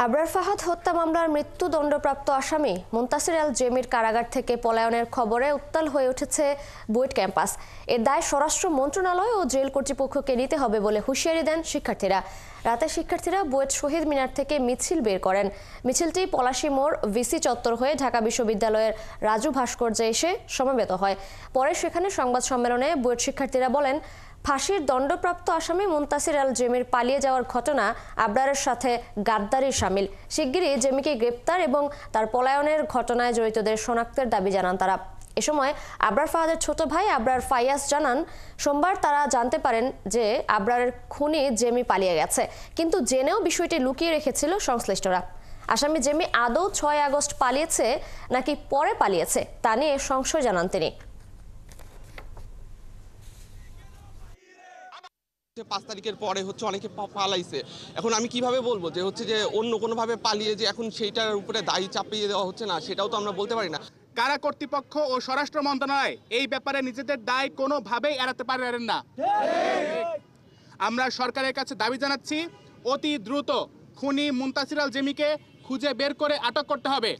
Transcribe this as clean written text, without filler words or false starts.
আবরার ফাহাদ হত্যা মামলার মৃত্যুদণ্ডপ্রাপ্ত আসামি মুনতাসির আল জেমির কারাগার থেকে পলায়নের খবরে উত্তাল হয়ে উঠেছে বুয়েট ক্যাম্পাস। এর দায় স্বরাষ্ট্র মন্ত্রণালয় ও জেল কর্তৃপক্ষকে নিতে হবে বলে হুঁশিয়ারি দেন শিক্ষার্থীরা। রাতে শিক্ষার্থীরা বুয়েট শহীদ মিনার থেকে মিছিল বের করেন। মিছিলটি পলাশী মোড় ভিসি চত্বর হয়ে ঢাকা বিশ্ববিদ্যালয়ের রাজু ভাস্কর্যে এসে সমবেত হয়। পরে সেখানে সংবাদ সম্মেলনে বুয়েট শিক্ষার্থীরা বলেন, ফাঁসির দণ্ডপ্রাপ্ত আসামি মুনতাসির আল জেমির পালিয়ে যাওয়ার ঘটনা আবরারের সাথে গাদ্দারির শামিল। শিগগিরই জেমিকে গ্রেপ্তার এবং তার পলায়নের ঘটনায় জড়িতদের শনাক্তের দাবি জানান তারা। এ সময় আবরার ফাহাদের ছোট ভাই আবরার ফাইয়াজ জানান, সোমবার তারা জানতে পারেন যে আবরারের খুনি জেমি পালিয়ে গেছে, কিন্তু জেনেও বিষয়টি লুকিয়ে রেখেছিল সংশ্লিষ্টরা। আসামি জেমি আদৌ 6 আগস্ট পালিয়েছে নাকি পরে পালিয়েছে তা নিয়ে সংশয় জানান তিনি। 5 তারিখের পরে অনেকে পালাইছে। এখন আমি কিভাবে বলবো যে অন্য কোনোভাবে পালিয়ে যে এখন সেইটার উপরে দায়ী চাপিয়ে দেওয়া হচ্ছে না, সেটাও তো আমরা বলতে পারি না। কারা কর্তৃপক্ষ ও স্বরাষ্ট্র মন্ত্রণালয় এই ব্যাপারে নিজেদের দায় কোনোভাবেই এড়াতে পারেন না। আমরা সরকারের কাছে দাবি জানাচ্ছি, অতি দ্রুত খুনি মুনতাসির আল জেমিকে খুঁজে বের করে আটক করতে হবে।